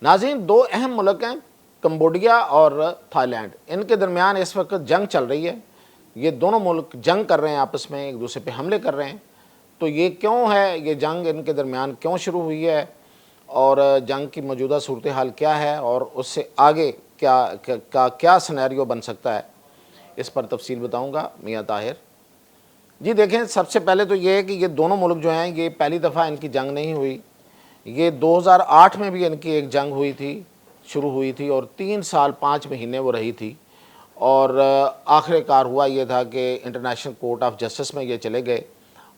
नाज़रीन, दो अहम मुल्क हैं कंबोडिया और थाईलैंड। इनके दरमियान इस वक्त जंग चल रही है। ये दोनों मुल्क जंग कर रहे हैं, आपस में एक दूसरे पे हमले कर रहे हैं। तो ये क्यों है, ये जंग इनके दरमियान क्यों शुरू हुई है और जंग की मौजूदा सूरत हाल क्या है और उससे आगे क्या सिनेरियो बन सकता है, इस पर तफसील बताऊँगा मियाँ ताहिर। जी देखें, सबसे पहले तो ये है कि ये दोनों मुल्क जो हैं, ये पहली दफ़ा इनकी जंग नहीं हुई। ये 2008 में भी इनकी एक जंग हुई थी, शुरू हुई थी और 3 साल 5 महीने वो रही थी। और आखिरकार हुआ ये था कि इंटरनेशनल कोर्ट ऑफ जस्टिस में ये चले गए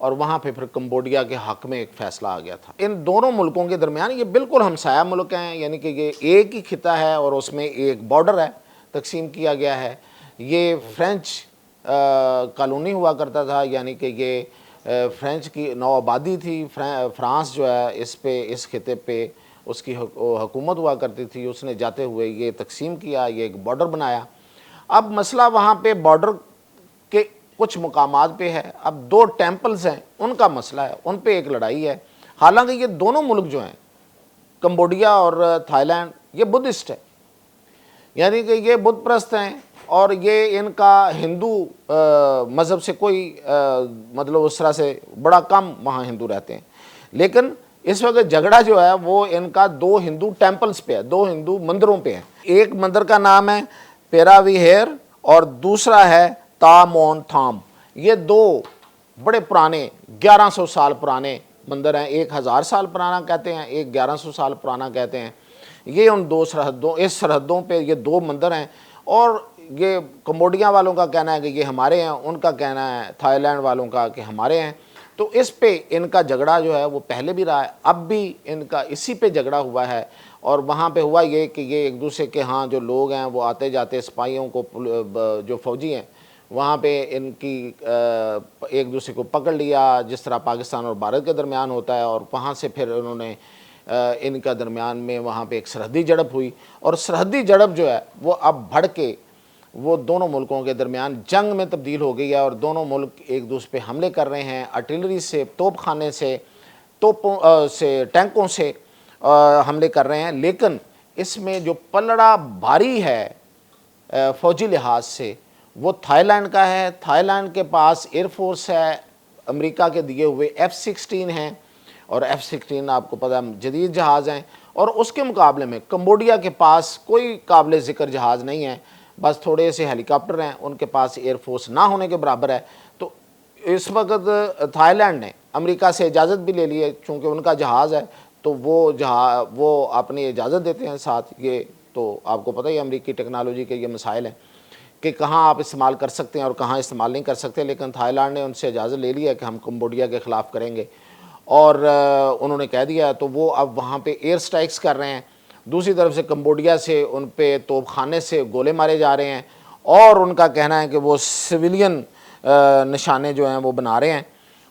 और वहाँ पे फिर कंबोडिया के हक़ में एक फ़ैसला आ गया था। इन दोनों मुल्कों के दरमियान ये बिल्कुल हमसाया मुल्क हैं, यानी कि ये एक ही खिता है और उसमें एक बॉर्डर है, तकसीम किया गया है। ये फ्रेंच कॉलोनी हुआ करता था, यानी कि ये फ्रेंच की नौआबादी थी। फ्रांस जो है इस खिते पे उसकी हुकूमत हुआ करती थी। उसने जाते हुए ये तकसीम किया, ये एक बॉर्डर बनाया। अब मसला वहाँ पे बॉर्डर के कुछ मुकामात पे है। अब दो टेम्पल्स हैं, उनका मसला है, उन पे एक लड़ाई है। हालांकि ये दोनों मुल्क जो हैं, कंबोडिया और थाईलैंड, ये बुद्धिस्ट है, यानी कि ये बुद्ध प्रस्त हैं और ये इनका हिंदू मज़हब से कोई मतलब उस तरह से बड़ा कम वहाँ हिंदू रहते हैं। लेकिन इस वक्त झगड़ा जो है वो इनका दो हिंदू टेम्पल्स पे है, दो हिंदू मंदिरों पे है। एक मंदिर का नाम है पेराविहेर और दूसरा है तामोन थाम। ये दो बड़े पुराने 1100 साल पुराने मंदिर हैं। एक 1000 साल पुराना कहते हैं, एक 1100 साल पुराना कहते हैं। ये उन दो सरहदों, इस सरहदों पे ये दो मंदिर हैं और ये कंबोडिया वालों का कहना है कि ये हमारे हैं, उनका कहना है थाईलैंड वालों का कि हमारे हैं। तो इस पे इनका झगड़ा जो है वो पहले भी रहा है, अब भी इनका इसी पे झगड़ा हुआ है। और वहाँ पे हुआ ये कि ये एक दूसरे के यहाँ जो लोग हैं वो आते जाते सिपाहियों को, जो फौजी हैं वहाँ पे इनकी एक दूसरे को पकड़ लिया, जिस तरह पाकिस्तान और भारत के दरमियान होता है। और वहाँ से फिर उन्होंने इनका दरमियान में वहाँ पे एक सरहदी झड़प हुई और सरहदी झड़प जो है वो अब बढ़ के वो दोनों मुल्कों के दरमियान जंग में तब्दील हो गई है। और दोनों मुल्क एक दूसरे पे हमले कर रहे हैं, आर्टिलरी से, तोप खाने से, तोपों से, टैंकों से हमले कर रहे हैं। लेकिन इसमें जो पलड़ा भारी है फ़ौजी लिहाज से, वो थाईलैंड का है। थाईलैंड के पास एयरफोर्स है, अमेरिका के दिए हुए F-16 हैं और F-16 आपको पता है जदीद जहाज़ हैं। और उसके मुकाबले में कंबोडिया के पास कोई काबिल ज़िक्र जहाज़ नहीं है, बस थोड़े से हेलीकॉप्टर हैं, उनके पास एयरफोर्स ना होने के बराबर है। तो इस वक्त थाईलैंड ने अमेरिका से इजाज़त भी ले ली है, चूँकि उनका जहाज़ है तो वो अपनी इजाज़त देते हैं साथ। ये तो आपको पता ही अमेरिकी टेक्नोलॉजी के ये मसाइल हैं कि कहाँ आप इस्तेमाल कर सकते हैं और कहाँ इस्तेमाल नहीं कर सकते। लेकिन थाईलैंड ने उनसे इजाज़त ले ली है कि हम कंबोडिया के ख़िलाफ़ करेंगे और उन्होंने कह दिया, तो वो अब वहाँ पे एयर स्ट्राइक्स कर रहे हैं। दूसरी तरफ से कंबोडिया से उन पे तोपखाने से गोले मारे जा रहे हैं और उनका कहना है कि वो सिविलियन निशाने जो हैं वो बना रहे हैं।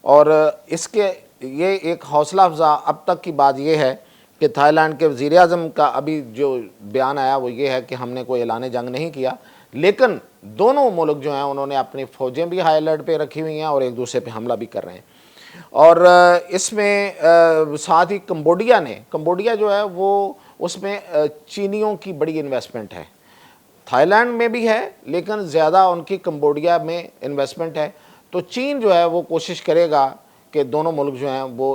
और इसके ये एक हौसला अफजा अब तक की बात ये है कि थाईलैंड के वज़ीर आज़म का अभी जो बयान आया वो ये है कि हमने कोई ऐलान जंग नहीं किया, लेकिन दोनों मुल्क जो हैं उन्होंने अपनी फ़ौजें भी हाई अलर्ट पे रखी हुई हैं और एक दूसरे पे हमला भी कर रहे हैं। और इसमें साथ ही कंबोडिया जो है वो उसमें चीनियों की बड़ी इन्वेस्टमेंट है। थाईलैंड में भी है लेकिन ज़्यादा उनकी कंबोडिया में इन्वेस्टमेंट है। तो चीन जो है वो कोशिश करेगा कि दोनों मुल्क जो हैं वो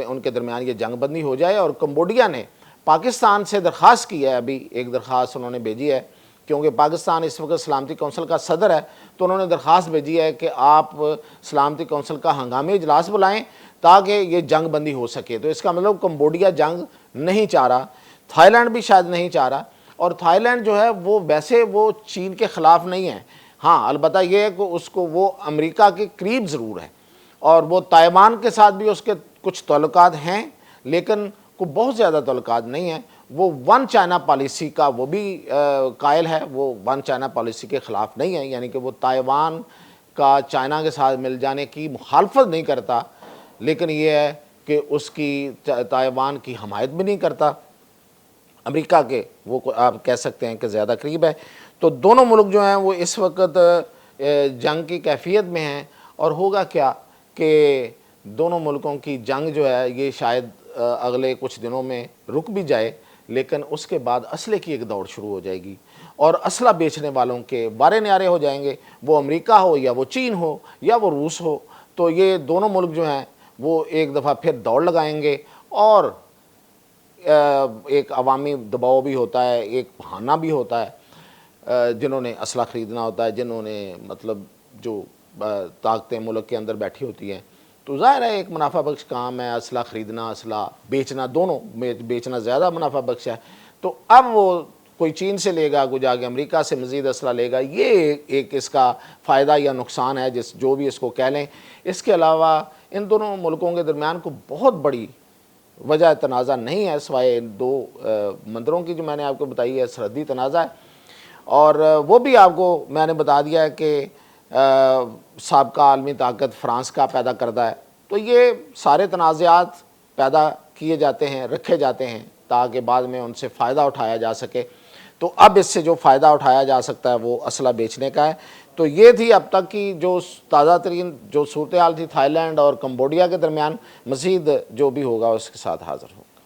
उनके दरमियान ये जंग बंदी हो जाए। और कंबोडिया ने पाकिस्तान से दरख्वास्त की है, अभी एक दरख्वास्त उन्होंने भेजी है, क्योंकि पाकिस्तान इस वक्त सलामती कौंसिल का सदर है। तो उन्होंने दरख्वास्त भेजी है कि आप सलामती कौंसिल का हंगामी इजलास बुलाएं ताकि ये जंग बंदी हो सके। तो इसका मतलब कंबोडिया जंग नहीं चाह रहा, थाईलैंड भी शायद नहीं चाह रहा। और थाईलैंड जो है वो वैसे वो चीन के ख़िलाफ़ नहीं है, हाँ अलबत्ता ये है कि उसको वो अमेरिका के करीब ज़रूर है और वो ताइवान के साथ भी उसके कुछ ताल्लुकात हैं, लेकिन को बहुत ज़्यादा ताल्लुकात नहीं है। वो वन चाइना पॉलिसी का वो भी कायल है, वो वन चाइना पॉलिसी के ख़िलाफ़ नहीं है, यानी कि वो ताइवान का चाइना के साथ मिल जाने की मुखालफत नहीं करता, लेकिन ये है कि उसकी ताइवान की हमायत भी नहीं करता। अमेरिका के वो आप कह सकते हैं कि ज़्यादा करीब है। तो दोनों मुल्क जो हैं वो इस वक्त जंग की कैफियत में हैं। और होगा क्या कि दोनों मुल्कों की जंग जो है ये शायद अगले कुछ दिनों में रुक भी जाए, लेकिन उसके बाद असले की एक दौड़ शुरू हो जाएगी और असला बेचने वालों के बारे न्यारे हो जाएंगे, वो अमेरिका हो या वो चीन हो या वो रूस हो। तो ये दोनों मुल्क जो हैं वो एक दफ़ा फिर दौड़ लगाएंगे और एक अवामी दबाव भी होता है, एक बहाना भी होता है, जिन्होंने असला ख़रीदना होता है, जिन्होंने मतलब जो ताकतें मुल्क के अंदर बैठी होती हैं, तो ज़ाहिर है एक मुनाफा बख्श काम है असला ख़रीदना, असला बेचना, दोनों बेचना ज़्यादा मुनाफा बख्श है। तो अब वो कोई चीन से लेगा, कोई जाके अमेरिका से मज़ीद असला लेगा, ये एक इसका फ़ायदा या नुकसान है, जिस जो भी इसको कह लें। इसके अलावा इन दोनों मुल्कों के दरमियान को बहुत बड़ी वजह तनाज़ा नहीं है, सिवाय दो मंदिरों की जो मैंने आपको बताई है, सरहदी तनाज़ा है। और वो भी आपको मैंने बता दिया है कि साबका आलमी ताकत फ़्रांस का पैदा करदा है। तो ये सारे तनाज़ात पैदा किए जाते हैं, रखे जाते हैं, ताकि बाद में उनसे फ़ायदा उठाया जा सके। तो अब इससे जो फ़ायदा उठाया जा सकता है वो असला बेचने का है। तो ये थी अब तक की जो ताज़ा तरीन जो सूरत हाल थी थाईलैंड और कम्बोडिया के दरमियान। मज़ीद जो भी होगा उसके साथ हाज़िर हो।